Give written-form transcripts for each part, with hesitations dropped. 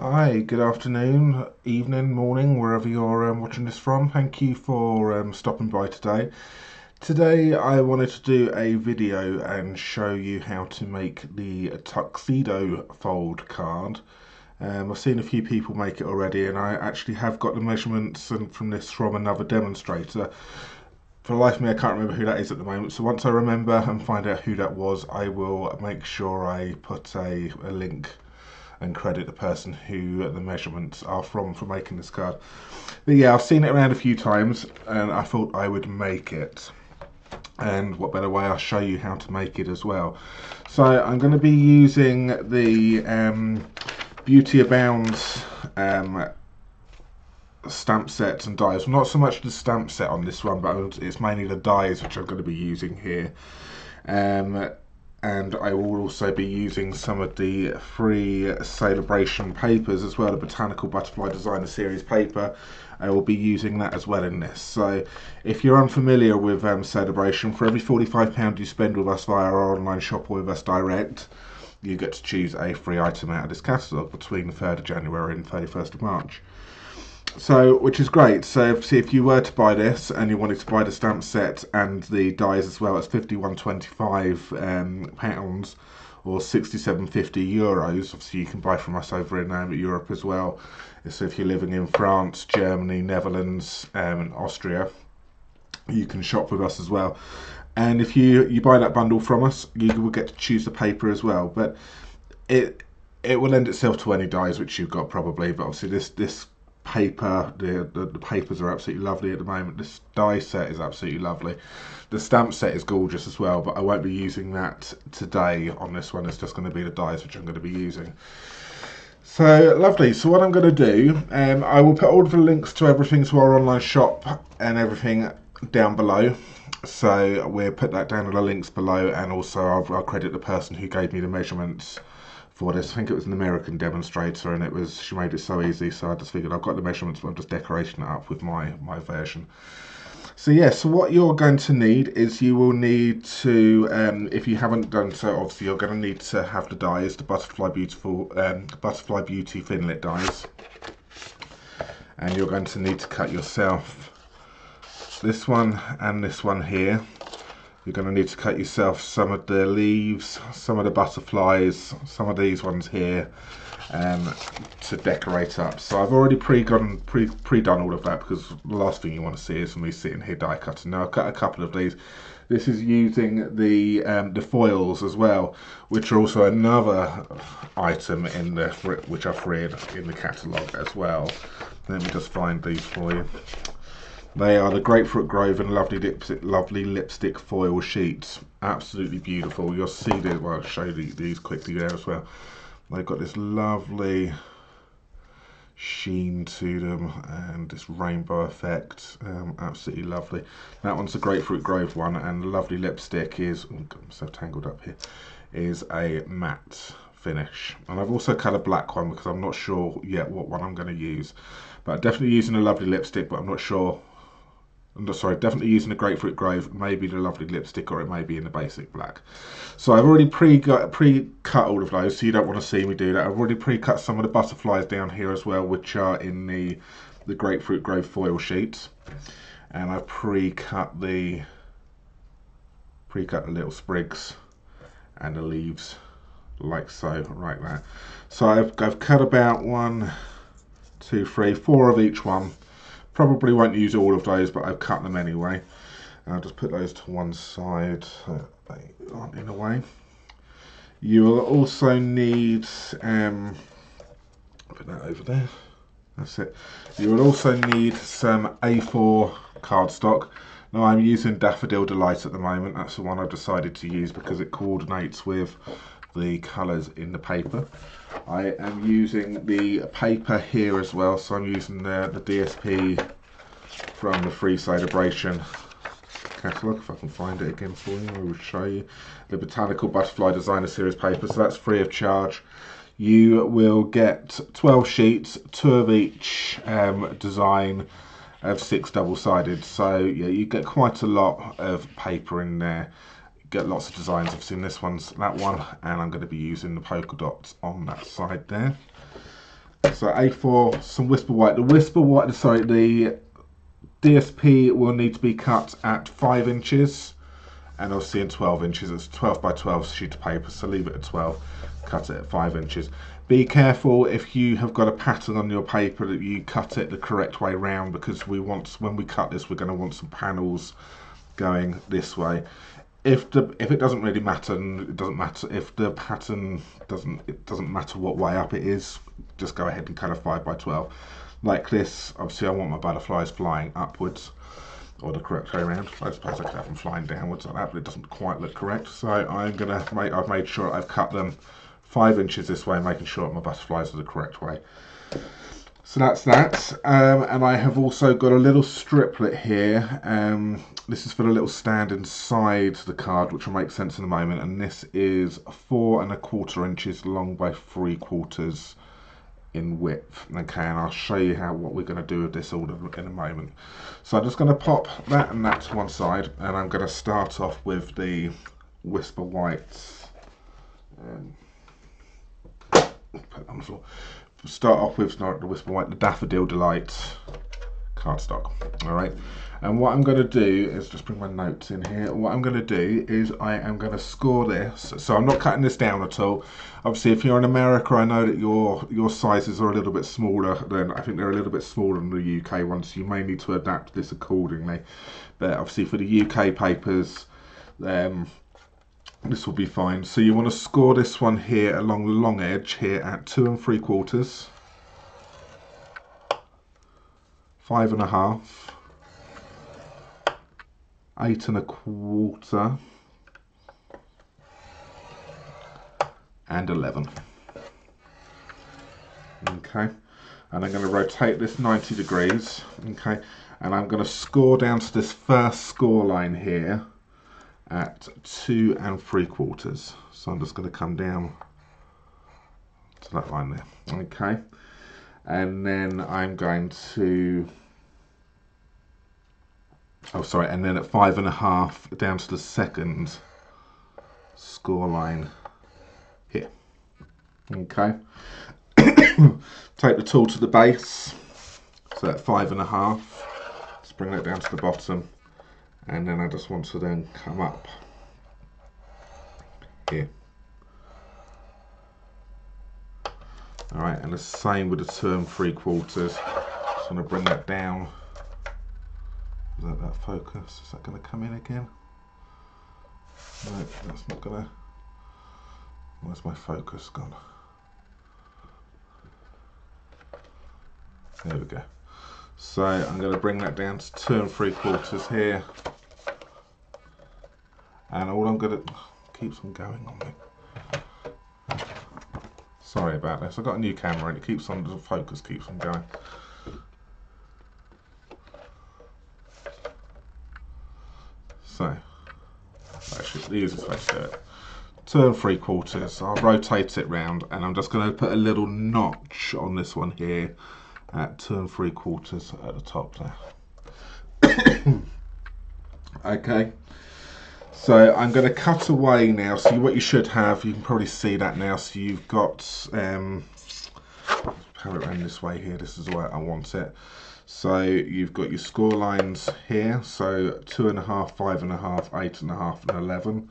Hi, good afternoon, evening, morning, wherever you're watching this from. Thank you for stopping by today. Today I wanted to do a video and show you how to make the Tuxedo fold card. I've seen a few people make it already, and I actually have got the measurements from this from another demonstrator. For the life of me, I can't remember who that is at the moment, so once I remember and find out who that was, I will make sure I put a link and credit the person who the measurements are from for making this card. But yeah, I've seen it around a few times and I thought I would make it. And what better way, I'll show you how to make it as well. So I'm going to be using the Beauty Abound stamp sets and dies. Not so much the stamp set on this one, but it's mainly the dies which I'm going to be using here. And I will also be using some of the free Sale-A-Bration papers as well, the Botanical Butterfly Designer Series paper. I will be using that as well in this. So if you're unfamiliar with Sale-A-Bration, for every £45 you spend with us via our online shop or with us direct, you get to choose a free item out of this catalogue between the 3rd of January and 31st of March. So, which is great. So if you were to buy this and you wanted to buy the stamp set and the dies as well, it's £51.25 or €67.50. Obviously you can buy from us over in Europe as well. So if you're living in France, Germany, Netherlands and Austria, you can shop with us as well. And if you buy that bundle from us, you will get to choose the paper as well. But it will lend itself to any dies which you've got probably, but obviously this paper, the papers are absolutely lovely at the moment. This die set is absolutely lovely. The stamp set is gorgeous as well, but I won't be using that today on this one. It's just going to be the dies which I'm going to be using. So lovely. So what I'm going to do, I will put all of the links to everything to our online shop and everything down below. So we'll put that down in the links below, and also I'll credit the person who gave me the measurements for this. I think it was an American demonstrator, and she made it so easy, so I just figured I've got the measurements, but I'm just decorating it up with my version. So yeah, so what you're going to need is you will need to, if you haven't done so, obviously you're going to need to have the dies, the Butterfly Beauty Thinlit dies, and you're going to need to cut yourself this one and this one here. You're going to need to cut yourself some of the leaves, some of the butterflies, some of these ones here, to decorate up. So I've already pre-done all of that, because the last thing you want to see is me sitting here die cutting. Now I've cut a couple of these. This is using the foils as well, which are also another item in which are free in the catalogue as well. Let me just find these for you. They are the Grapefruit Grove and lovely lipstick foil sheets. Absolutely beautiful. You'll see this. Well, I'll show you these quickly there as well. They've got this lovely sheen to them and this rainbow effect. Absolutely lovely. That one's the Grapefruit Grove one, and the lovely lipstick is, oh, I'm so tangled up here, is a matte finish. And I've also cut a black one because I'm not sure yet what one I'm going to use. But I'm definitely using a lovely lipstick, but I'm not sure. Sorry, definitely using the Grapefruit Grove, maybe the lovely lipstick, or it may be in the basic black. So I've already pre-cut all of those, so you don't want to see me do that. I've already pre-cut some of the butterflies down here as well, which are in the Grapefruit Grove foil sheets. And I've pre-cut the little sprigs and the leaves, like so, right there. So I've cut about 1, 2, 3, 4 of each one. Probably won't use all of those, but I've cut them anyway. I'll just put those to one side so they aren't in the way. You will also need, put that over there, that's it. You will also need some A4 cardstock. Now I'm using Daffodil Delight at the moment. That's the one I've decided to use because it coordinates with the colours in the paper. I am using the paper here as well, so I'm using the DSP from the free Sale-A-Bration catalogue. If I can find it again for you, I will show you. The Botanical Butterfly Designer Series paper, so that's free of charge. You will get 12 sheets, 2 of each design of 6 double-sided, so yeah, you get quite a lot of paper in there. Get lots of designs. I've seen this one's that one, and I'm going to be using the polka dots on that side there. So A4, some Whisper White. The DSP will need to be cut at 5 inches, and obviously in 12 inches. It's 12 by 12 sheet of paper, so leave it at 12, cut it at 5 inches. Be careful if you have got a pattern on your paper that you cut it the correct way round, because when we cut this, we're going to want some panels going this way. If it doesn't really matter, and it doesn't matter if the pattern doesn't matter what way up it is, just go ahead and cut a 5 by 12 like this. Obviously I want my butterflies flying upwards, or the correct way around. I suppose I could have them flying downwards like that, but it doesn't quite look correct. So I've made sure I've cut them 5 inches this way, making sure my butterflies are the correct way. So that's that. And I have also got a little striplet here. This is for the little stand inside the card, which will make sense in a moment. And this is 4 1/4 inches long by 3/4 in width. Okay, and I'll show you what we're going to do with this all in a moment. So I'm just going to pop that and that to one side, and I'm going to start off with the Whisper Whites. Put it on the floor. Start off with the Whisper White, the Daffodil Delight cardstock. Alright, and what I'm going to do is just bring my notes in here. What I'm going to do is I am going to score this. So I'm not cutting this down at all. Obviously, if you're in America, I know that your sizes are a little bit smaller than, I think they're a little bit smaller than the UK ones, so you may need to adapt this accordingly. But obviously for the UK papers, this will be fine. So you want to score this one here along the long edge here at 2 3/4, 5 1/2, 8 1/4, and 11. Okay, and I'm going to rotate this 90 degrees. Okay, and I'm going to score down to this first score line here at 2 3/4. So I'm just going to come down to that line there. Okay, and then I'm going to, and then at 5 1/2 down to the second score line here. Okay, take the tool to the base, so at 5 1/2, just bring that down to the bottom, and then I just want to then come up here. Alright, and the same with the 2 3/4. Just want to bring that down. Is that focus? Is that going to come in again? No, that's not going to. Where's my focus gone? There we go. So I'm going to bring that down to 2 3/4 here. And all I'm going to, keeps on going on me. Sorry about this. I've got a new camera and it keeps on, the focus keeps on going. So, actually, the easiest way to do it. 2 3/4. I'll rotate it round, and I'm just going to put a little notch on this one here at 2 3/4 at the top there. Okay. So I'm going to cut away now. So what you should have, you can probably see that now. So you've got, have it around this way here. This is the way I want it. So you've got your score lines here. So 2 1/2, 5 1/2, 8 1/2, and 11.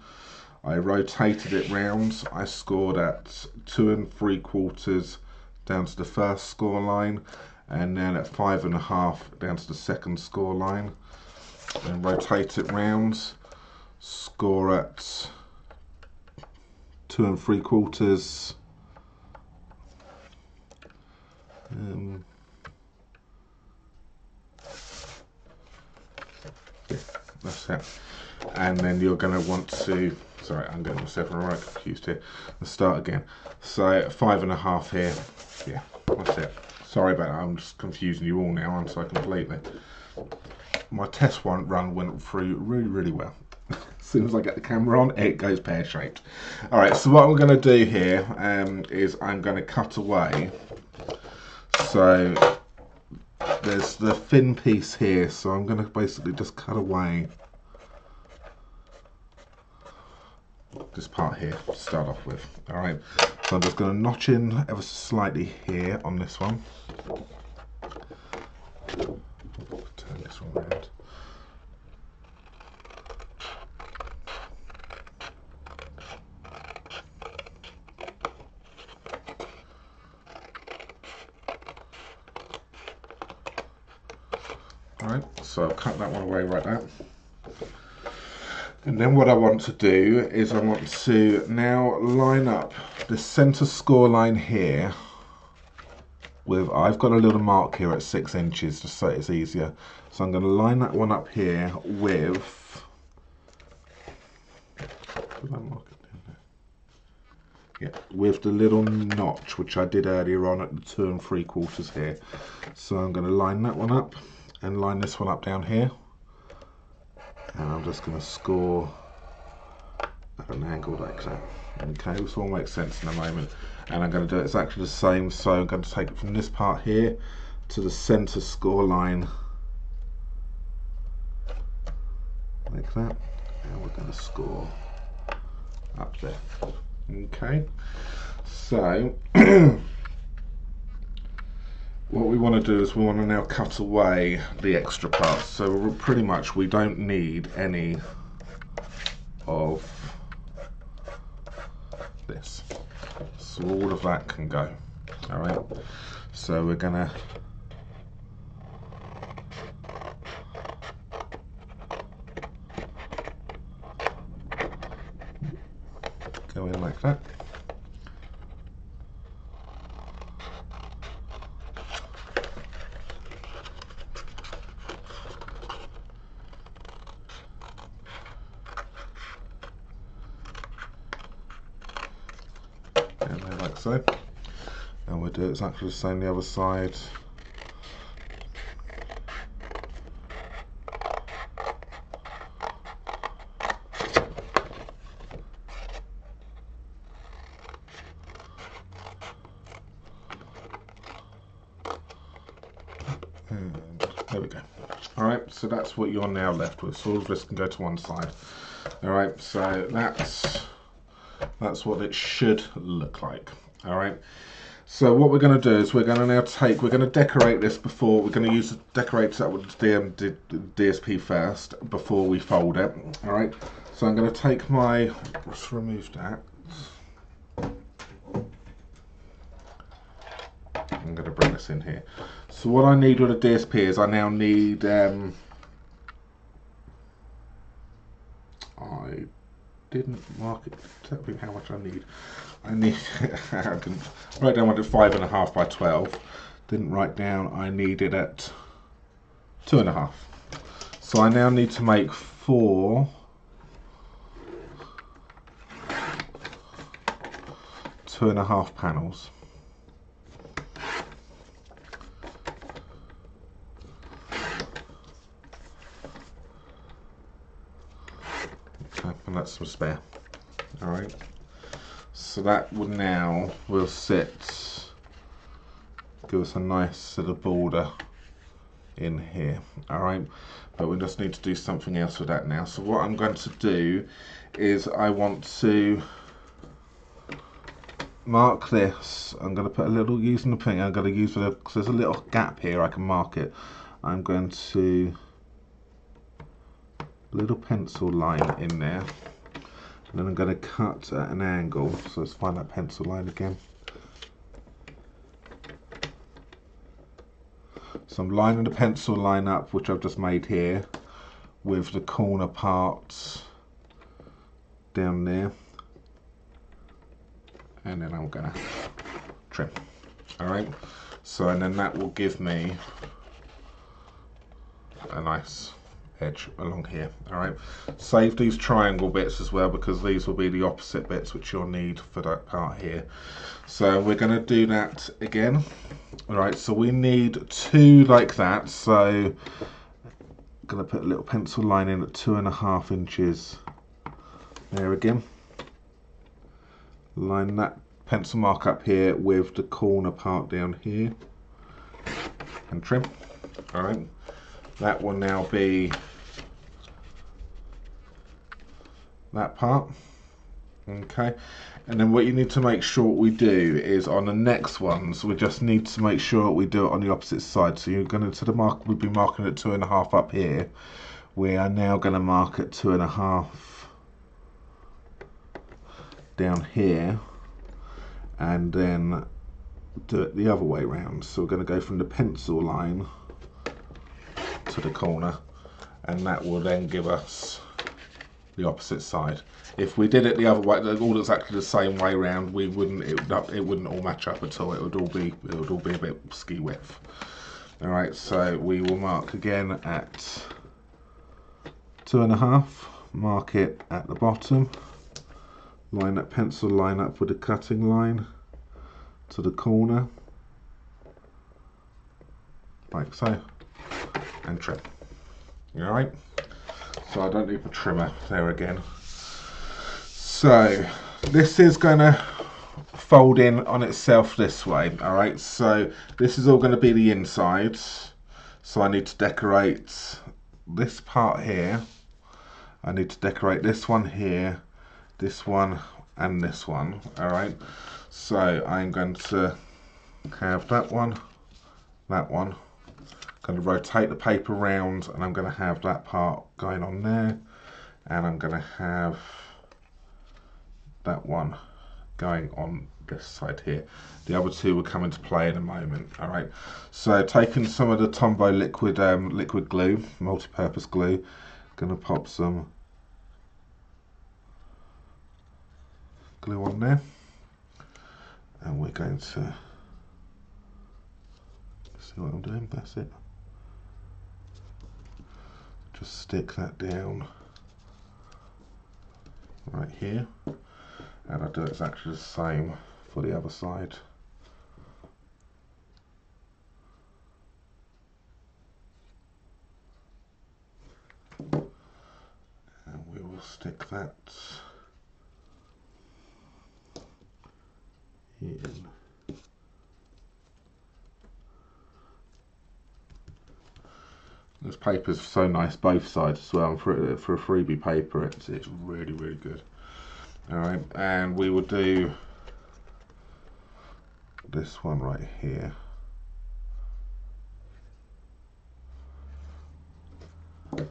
I rotated it round. I scored at 2 3/4 down to the first score line, and then at 5 1/2 down to the second score line. Then rotate it round. Score at 2 3/4. Yeah, that's it. And then you're going to want to, sorry, I'm getting myself right confused here. Let's start again. So 5 1/2 here. Yeah, that's it. Sorry about that. I'm just confusing you all now, aren't I, completely. My test run went through really well. As soon as I get the camera on, it goes pear-shaped. Alright, so what I'm going to do here is I'm going to cut away. So there's the thin piece here, so I'm going to basically just cut away this part here to start off with. Alright, so So I'm just going to notch in ever so slightly here on this one. Turn this one around. Alright, so I've cut that one away right now. And then what I want to do is I want to now line up the centre score line here with, I've got a little mark here at 6 inches just so it's easier. So I'm going to line that one up here with, did I mark it down there? Yeah, with the little notch which I did earlier on at the 2 3/4 here. So I'm going to line that one up and line this one up down here. And I'm just going to score at an angle like that. Okay, this will make sense in a moment. And I'm going to do it exactly the same. So I'm going to take it from this part here to the centre score line, like that. And we're going to score up there. Okay, so what we want to do is we want to now cut away the extra parts. So pretty much we don't need any of this. So all of that can go. Alright, so we're going to go in like that. Like so, and we'll do exactly the same the other side. And there we go. Alright, so that's what you're now left with. So all of this can go to one side. Alright, so that's what it should look like. Alright, so what we're going to do is we're going to now we're going to decorate this before, we're going to use the decorator with the DSP first before we fold it. Alright, so I'm going to take my, let's remove that. I'm going to bring this in here. So what I need with a DSP is I now need, I didn't mark it, tell me how much I need. I didn't write down what at 5.5 by 12. Didn't write down I need it at 2.5. So I now need to make 4 2.5 panels. Okay, and that's some spare. All right. So that will now will sit, give us a nice sort of border in here. All right, but we just need to do something else with that now. So what I'm going to do is I want to mark this. I'm going to put a little, using the pink, I'm going to use because there's a little gap here, I can mark it. I'm going to little pencil line in there. And then I'm going to cut at an angle, so let's find that pencil line again. So I'm lining the pencil line up, which I've just made here, with the corner parts down there. And then I'm going to trim. Alright, so and then that will give me a nice edge along here. Alright, save these triangle bits as well, because these will be the opposite bits which you'll need for that part here. So we're going to do that again. Alright, so we need 2 like that, so I'm going to put a little pencil line in at 2.5 inches there again. Line that pencil mark up here with the corner part down here and trim. Alright, that will now be that part. Okay, And then what you need to make sure we do is on the next ones, we just need to make sure we do it on the opposite side. So you're going to the mark, we've been marking at 2.5 up here. We are now going to mark at 2.5 down here, and then do it the other way round. So we're going to go from the pencil line to the corner, and that will then give us the opposite side. If we did it the other way, all exactly the same way round, we wouldn't. It wouldn't all match up at all. It would all be a bit ski width. All right. So we will mark again at 2.5. Mark it at the bottom. Line that pencil line up with the cutting line to the corner, like so, and trim. All right. So I don't need the trimmer there again. So this is going to fold in on itself this way. All right, so this is all going to be the inside. So I need to decorate this part here. I need to decorate this one here, this one, and this one. All right, so I'm going to have that one. I'm going to rotate the paper round, and I'm going to have that part going on there, and I'm going to have that one going on this side here. The other two will come into play in a moment. All right, so taking some of the Tombow liquid glue, multi-purpose glue, going to pop some glue on there, and we're going to see what I'm doing. That's it. Just stick that down right here, and I'll do exactly the same for the other side. And we will stick that in. This paper's so nice both sides as well, and for a freebie paper it's really, really good. Alright, and we will do this one right here. We'll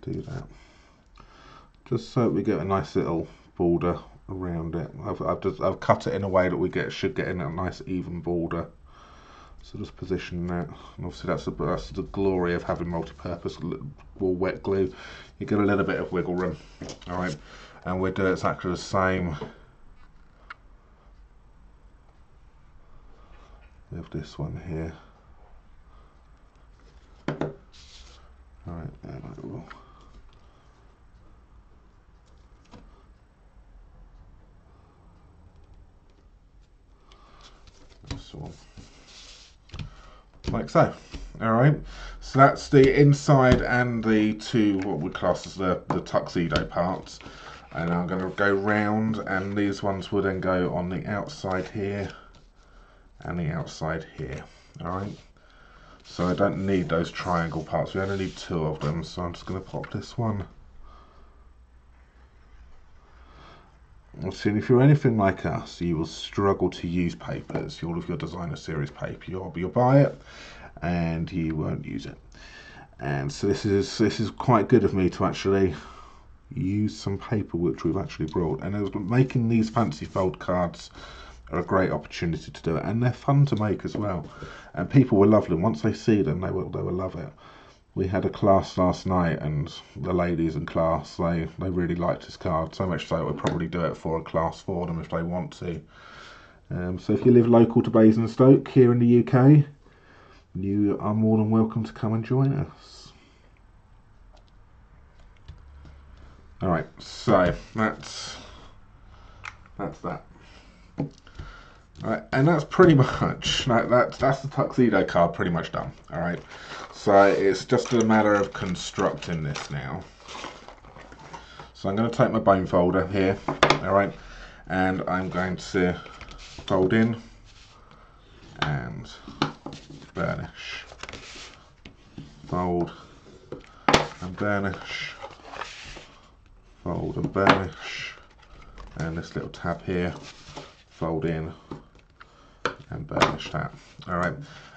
do that just so we get a nice little border around it. I've cut it in a way that should get in a nice even border. So just position that, and obviously that's the glory of having multi-purpose or wet glue. You get a little bit of wiggle room. All right, and we'll do exactly the same with this one here. All right, and I will. This one. Like so. Alright, so that's the inside and the two, what we class as the tuxedo parts. And I'm going to go round, and these ones will then go on the outside here and the outside here. Alright, so I don't need those triangle parts, we only need 2 of them, so I'm just going to pop this one. See, if you're anything like us, you will struggle to use papers, all of your designer series paper. You'll buy it and you won't use it. And so this is quite good of me to actually use some paper which we've actually brought. And making these fancy fold cards are a great opportunity to do it, and they're fun to make as well. And people will love them. Once they see them, they will love it. We had a class last night, and the ladies in class, they really liked this card, so much so we'll probably do it for a class for them if they want to. So if you live local to Basingstoke here in the UK, you are more than welcome to come and join us. Alright, so that's that. Alright, and that's pretty much, that's the tuxedo card pretty much done. Alright, so it's just a matter of constructing this now. So I'm going to take my bone folder here, alright, and I'm going to fold in and burnish. Fold and burnish. fold and burnish, and this little tab here, fold in and burnish that. Alright,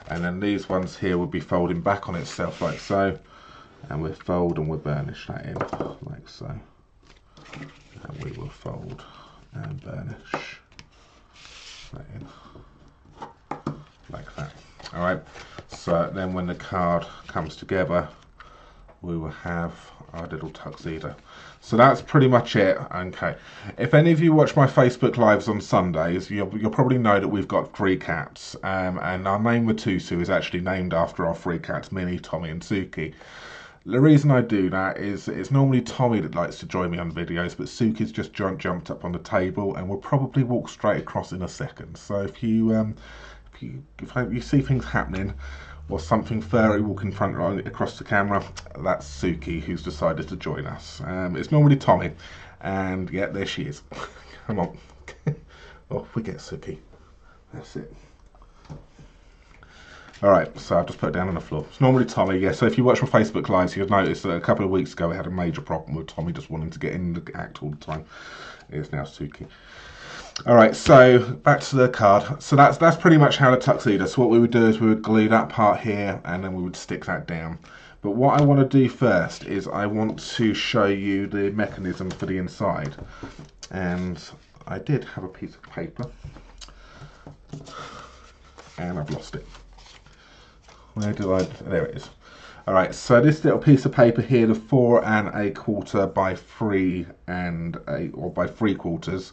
and then these ones here will be folding back on itself like so, and we'll fold and we'll burnish that in like so, and we will fold and burnish that in like that. Alright, so then when the card comes together, we will have our little tuxedo. So that's pretty much it. Okay, if any of you watch my Facebook lives on Sundays, you'll probably know that we've got 3 cats, and our name Mitosu is actually named after our 3 cats, Minnie, Tommy and Suki. The reason I do that is it's normally Tommy that likes to join me on videos, but Suki's just jumped up on the table and will probably walk straight across in a second. So if you see things happening, or something furry walking across the camera, that's Suki who's decided to join us. It's normally Tommy, and yeah, there she is. Come on, off we get, Suki. That's it. All right, so I'll just put it down on the floor. It's normally Tommy, yeah. So if you watch my Facebook lives, you'll notice that a couple of weeks ago we had a major problem with Tommy just wanting to get in the act all the time. It's now Suki. Alright, so back to the card. So that's pretty much how the tuxedo. So what we would do is we would glue that part here and then we would stick that down. But what I want to do first is I want to show you the mechanism for the inside. And I did have a piece of paper and I've lost it. Where do I? There it is. Alright, so this little piece of paper here, the 4 1/4 by 3 or by 3/4,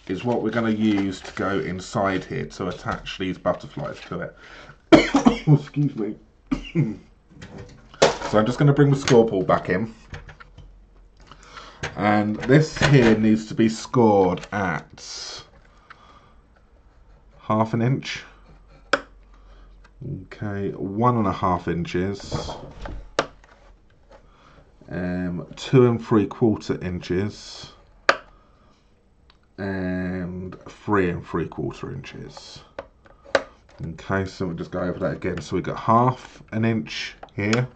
is what we're going to use to go inside here to attach these butterflies to it. Excuse me. So I'm just going to bring the score ball back in, and this here needs to be scored at 1/2 inch. Okay, 1.5 inches, 2 3/4 inches, and 3 3/4 inches. Okay, so we'll just go over that again. So we've got 1/2 inch here,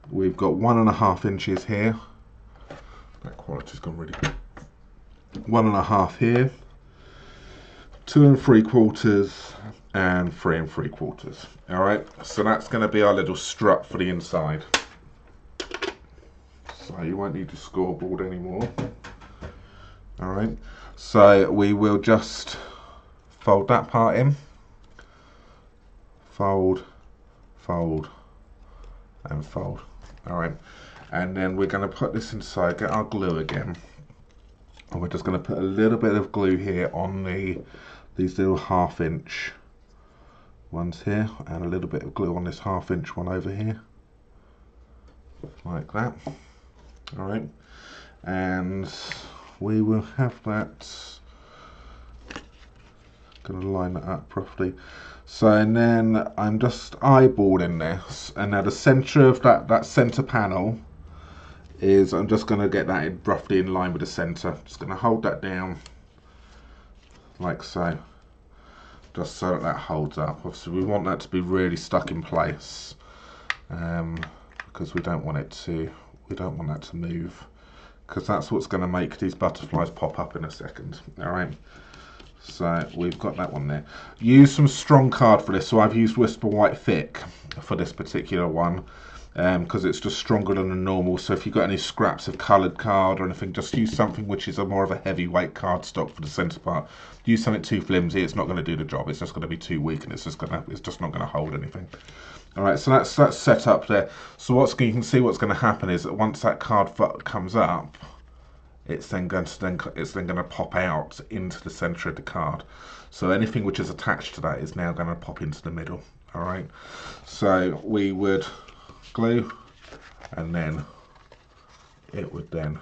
we've got 1.5 inches here, that quality's gone really good, 1.5 here, 2 3/4 and 3 3/4. Alright, so that's going to be our little strut for the inside. So you won't need the scoreboard anymore. Alright, so we will just fold that part in, fold, fold and fold. Alright, and then we're going to put this inside, get our glue again, and we're just going to put a little bit of glue here on these little 1/2 inch ones here, and a little bit of glue on this 1/2 inch one over here, like that. Alright, and we will have that, gonna line that up properly. So, and then I'm just eyeballing this, and now the center of that center panel is, I'm just gonna get that roughly in line with the center. Just gonna hold that down like so, just so that holds up. Obviously we want that to be really stuck in place, because we don't want that to move, because that's what's going to make these butterflies pop up in a second. Alright, so we've got that one there. Use some strong card for this, so I've used Whisper White Thick for this particular one, because it's just stronger than the normal. So if you've got any scraps of coloured card or anything, just use something which is a more of a heavyweight cardstock for the centre part. Use something too flimsy, it's not going to do the job. It's just going to be too weak, and it's just not going to hold anything. Alright, so that's set up there. So you can see what's going to happen is that once that card comes up, it's then going to pop out into the centre of the card. So anything which is attached to that is now going to pop into the middle. Alright, so we would glue, and then it would then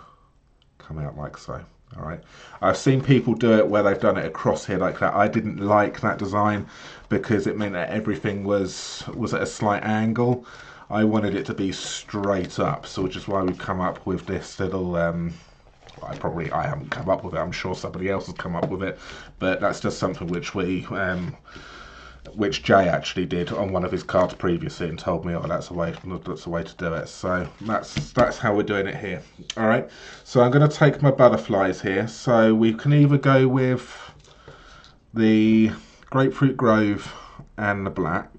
come out like so. Alright, I've seen people do it where they've done it across here like that. I didn't like that design because it meant that everything was at a slight angle. I wanted it to be straight up, so which is why we've come up with this little I haven't come up with it, I'm sure somebody else has come up with it, but that's just something which we which Jay actually did on one of his cards previously and told me, oh, that's the way to do it. So that's how we're doing it here. All right, so I'm going to take my butterflies here. So we can either go with the Grapefruit Grove and the black.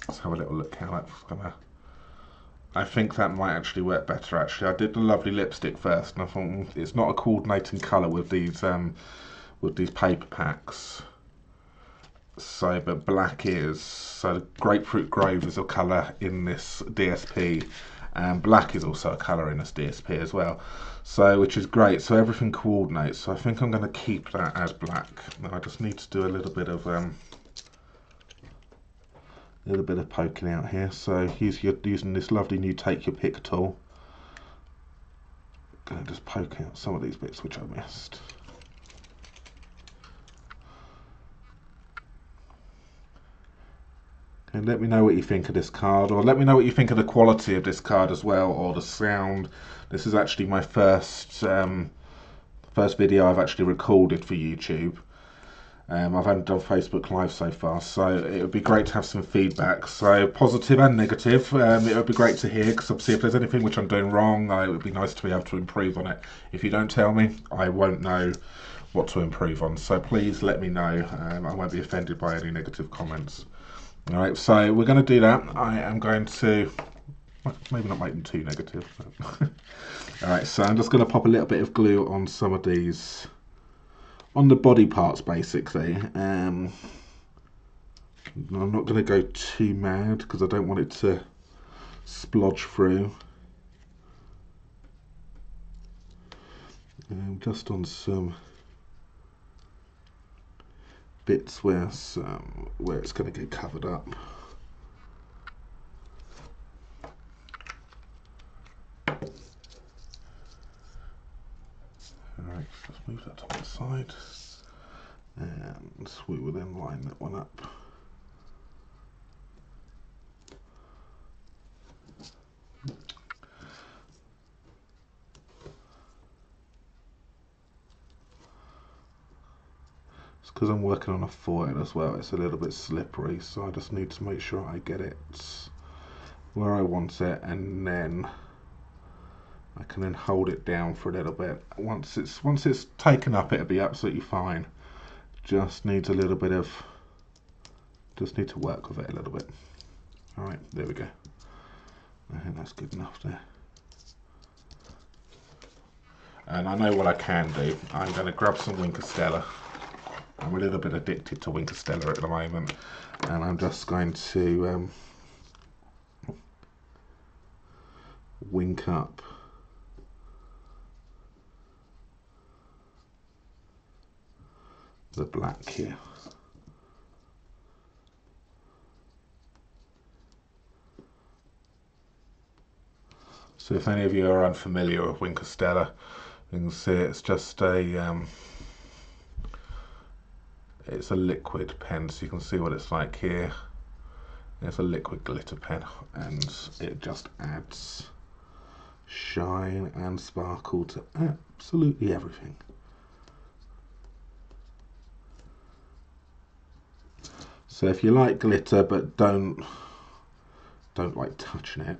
Let's have a little look how that's gonna. I think that might actually work better. Actually, I did the lovely lipstick first, and I thought it's not a coordinating colour with these paper packs. So, but black is. So, the Grapefruit Grove is a colour in this DSP, and black is also a colour in this DSP as well. So, which is great. So everything coordinates. So I think I'm going to keep that as black. Now I just need to do a little bit of poking out here. So using this lovely new Take Your Pick tool. I'm going to just poke out some of these bits which I missed. And let me know what you think of this card, or let me know what you think of the quality of this card as well, or the sound. This is actually my first video I've actually recorded for YouTube. I haven't done Facebook Live so far, so it would be great to have some feedback. So positive and negative, it would be great to hear, because obviously if there's anything which I'm doing wrong, it would be nice to be able to improve on it. If you don't tell me, I won't know what to improve on. So please let me know. I won't be offended by any negative comments. All right, so we're going to do that. I am going to, maybe not make them too negative. But all right, so I'm just going to pop a little bit of glue on some of these, on the body parts basically. I'm not going to go too mad because I don't want it to splodge through. Just on some bits where it's going to get covered up. Alright, let's move that to one side, and we will then line that one up. Because I'm working on a foil as well, it's a little bit slippery, so I just need to make sure I get it where I want it, and then I can then hold it down for a little bit. Once it's taken up, it'll be absolutely fine. Just needs a little bit of, just need to work with it a little bit. All right, there we go. I think that's good enough there. And I know what I can do. I'm going to grab some Winker Stella. I'm a little bit addicted to Winker Stella at the moment, and I'm just going to wink up the black here. So if any of you are unfamiliar with Winker Stella, you can see it's just a it's a liquid pen, so you can see what it's like here. It's a liquid glitter pen, and it just adds shine and sparkle to absolutely everything. So if you like glitter but don't like touching it,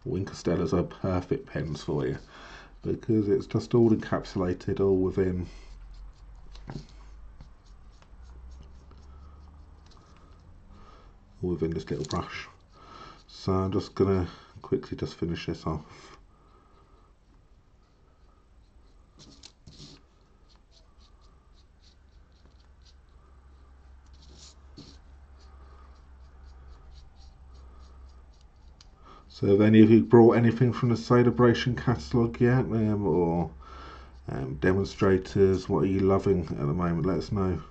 Winker Stella's are perfect pens for you, because it's just all encapsulated all within this little brush. So I'm just gonna quickly just finish this off. So have any of you brought anything from the Sale-A-Bration catalogue yet, or Demonstrators? What are you loving at the moment? Let us know.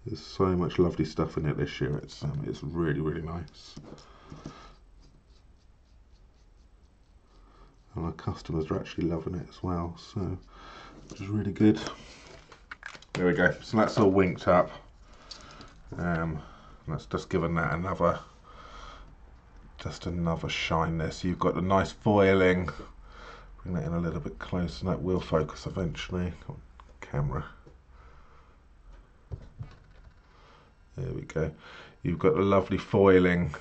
There's so much lovely stuff in it this year. It's really, really nice. And our customers are actually loving it as well, so which is really good. There we go. So that's all winked up. That's just given that another shine there. So you've got the nice foiling. Bring that in a little bit closer, and that will focus eventually. Camera. There we go. You've got the lovely foiling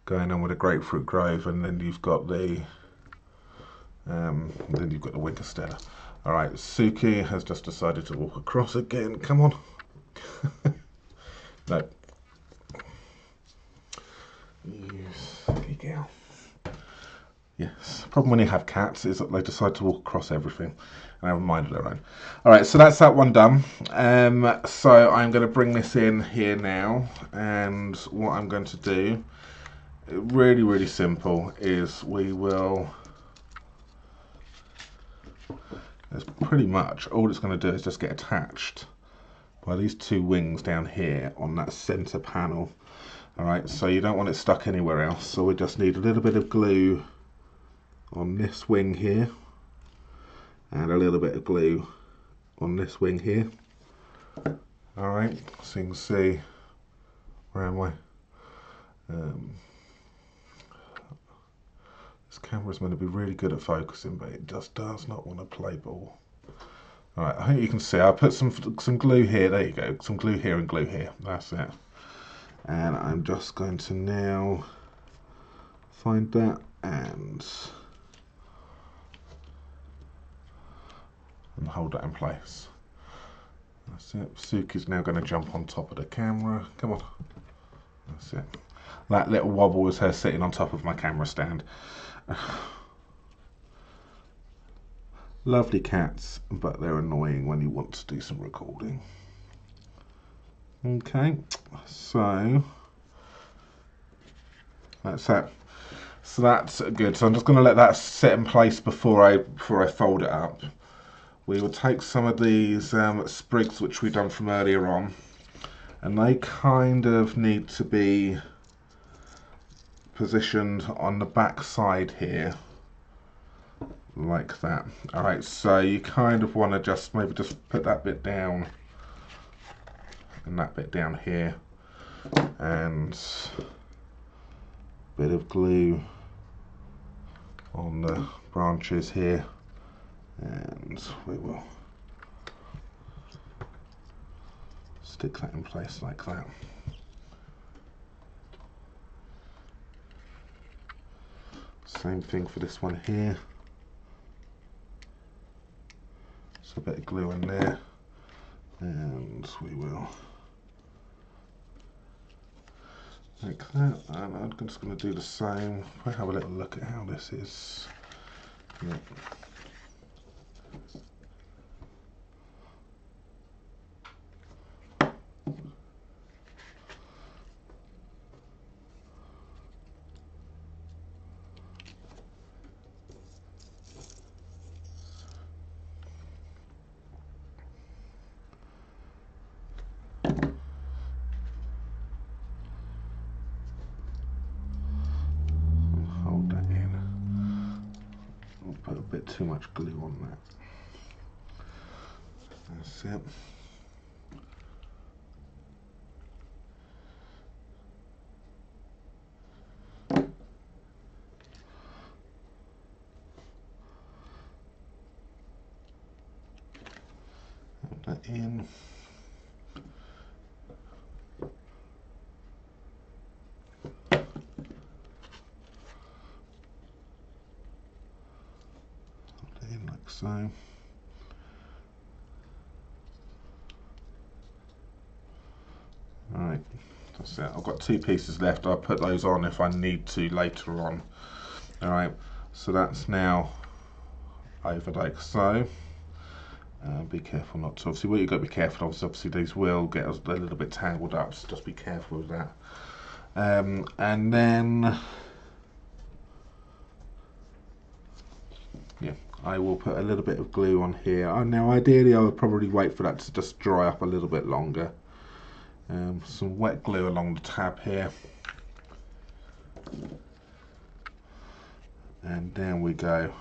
going on with a grapefruit grove, and then you've got the winter stella. All right, Suki has just decided to walk across again. Come on. No. You silly girl. Yes. Problem when you have cats is that they decide to walk across everything and have a mind of their own. All right, so that's that one done. So I'm going to bring this in here now, and what I'm going to do, really, really simple, is we will. It's pretty much all it's going to do is just get attached by these two wings down here on that center panel. All right, so you don't want it stuck anywhere else, so we just need a little bit of glue on this wing here and a little bit of glue on this wing here. All right, so you can see, where am I? This camera's meant to be really good at focusing, but it just does not want to play ball. All right, I think you can see I put some glue here. There you go, some glue here and glue here. That's it. And I'm just going to now find that and hold that in place. That's it. Suki's now going to jump on top of the camera. Come on. That's it. That little wobble was her sitting on top of my camera stand. Lovely cats, but they're annoying when you want to do some recording. Okay, so that's that. So that's good. So I'm just going to let that sit in place before I fold it up. We will take some of these sprigs which we've done from earlier on, and they kind of need to be positioned on the back side here, like that. All right, so you kind of want to just maybe just put that bit down and that bit down here, and a bit of glue on the branches here, and we will stick that in place like that. Same thing for this one here. So a bit of glue in there, and we will like that. And I'm just going to do the same. If I have a little look at how this is. Yep. Put a bit too much glue on that. That's it. Put that in. Like so. Alright, that's it. I've got two pieces left. I'll put those on if I need to later on. Alright, so that's now over like so. Be careful not to. Obviously, what you've got to be careful of is obviously these will get a little bit tangled up, so just be careful with that. And then, yeah, I will put a little bit of glue on here. Now, ideally, I would probably wait for that to just dry up a little bit longer. Some wet glue along the tab here. And then we go.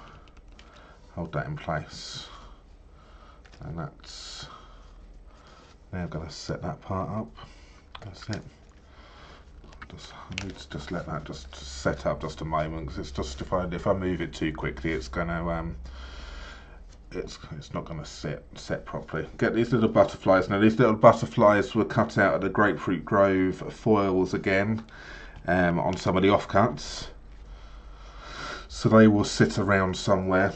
Hold that in place. And that's now going to set that part up. That's it. I need to just let that just set up just a moment, because it's just if I move it too quickly, it's going to it's not going to set properly. Get these little butterflies. Now these little butterflies were cut out of the Grapefruit Grove foils again, on some of the offcuts, so they will sit around somewhere.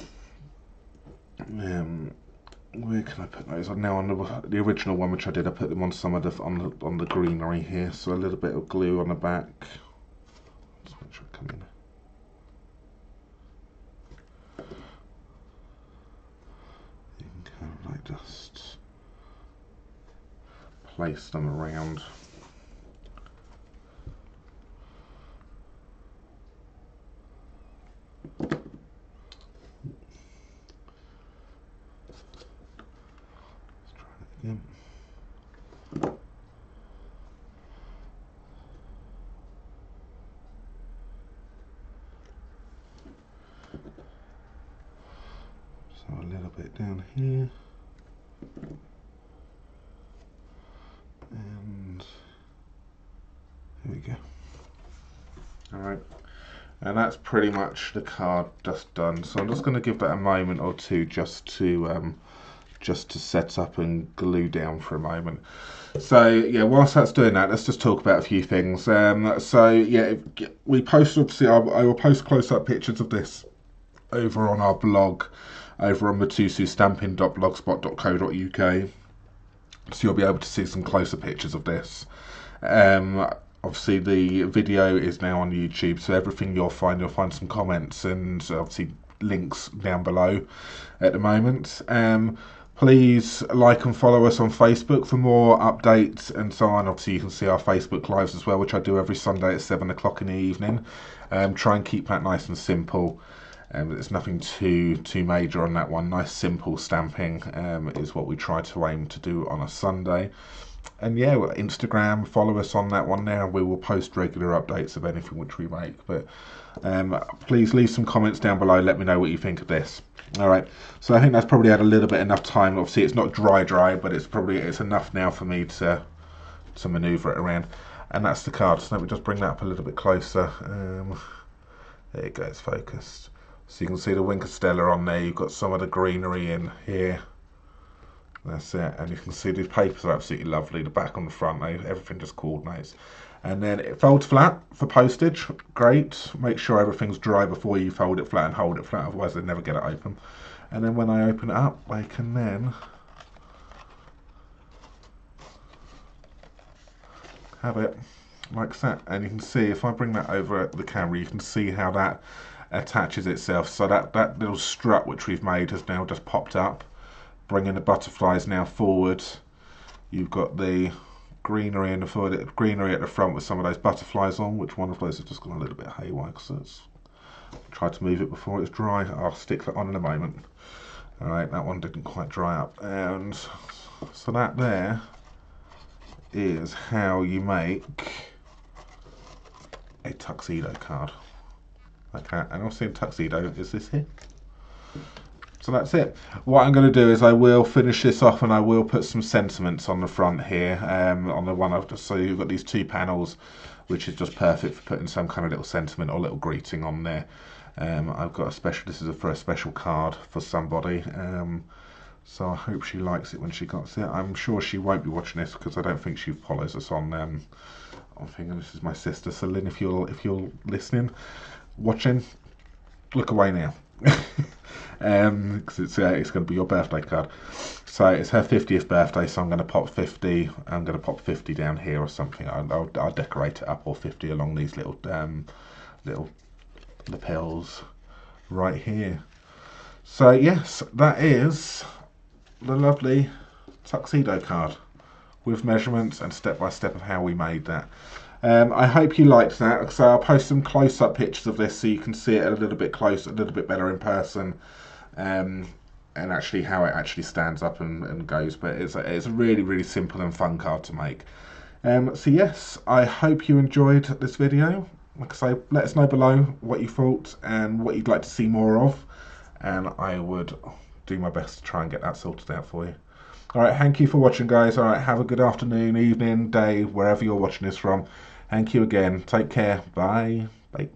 Where can I put those on now? On the original one which I did, I put them on some of the on the greenery here, so a little bit of glue on the back. Let's make sure I come in. I just place them around. Let's try that again. So a little bit down here. And here we go. Alright, and that's pretty much the card just done. So I'm just going to give that a moment or two just to set up and glue down for a moment. So yeah, whilst that's doing that, let's just talk about a few things. So yeah, we post, obviously I will post close-up pictures of this over on our blog, over on Mitosu stampin.blogspot.co.uk. So you'll be able to see some closer pictures of this. Obviously the video is now on YouTube, so everything you'll find some comments and obviously links down below at the moment. Please like and follow us on Facebook for more updates and so on. Obviously you can see our Facebook lives as well, which I do every Sunday at 7 o'clock in the evening. Try and keep that nice and simple. There's nothing too major on that one. Nice simple stamping is what we try to aim to do on a Sunday. And yeah, Instagram, follow us on that one now. We will post regular updates of anything which we make. But please leave some comments down below. Let me know what you think of this. All right. So I think that's probably had a little bit enough time. Obviously, it's not dry, but it's enough now for me to manoeuvre it around. And that's the card. So let me just bring that up a little bit closer. There you go. It's focused. So you can see the Winker Stella on there. You've got some of the greenery in here. That's it. And you can see these papers are absolutely lovely. The back on the front, everything just coordinates. And then it folds flat for postage. Great. Make sure everything's dry before you fold it flat and hold it flat. Otherwise, they'll never get it open. And then when I open it up, I can then have it like that. And you can see, if I bring that over the camera, you can see how that attaches itself. So that little strut which we've made has now just popped up, bringing the butterflies now forward. You've got the greenery in the forward, greenery at the front with some of those butterflies on, which one of those has just gone a little bit haywire because it's tried to move it before it's dry. I'll stick that on in a moment. All right, that one didn't quite dry up. And so that there is how you make a tuxedo card. Okay, and also in tuxedo is this here. So that's it. What I'm going to do is I will finish this off and I will put some sentiments on the front here, on the one I've just, so you've got these two panels, which is just perfect for putting some kind of little sentiment or little greeting on there. I've got a special, this is for a special card for somebody, so I hope she likes it when she gets it. I'm sure she won't be watching this because I don't think she follows us on thing. And this is my sister, so Lynn, if you're listening, watching, look away now. Because it's going to be your birthday card. So it's her 50th birthday, so I'm going to pop 50. I'm going to pop 50 down here or something. I'll decorate it up, or 50 along these little lapels right here. So yes, that is the lovely tuxedo card with measurements and step by step of how we made that. I hope you liked that. So I'll post some close-up pictures of this so you can see it a little bit closer, a little bit better in person, and actually how it actually stands up and goes. But it's a really, really simple and fun card to make. So yes, I hope you enjoyed this video. Like I say, let us know below what you thought and what you'd like to see more of, and I would do my best to try and get that sorted out for you. Alright, thank you for watching, guys. Alright, have a good afternoon, evening, day, wherever you're watching this from. Thank you again. Take care. Bye. Bye.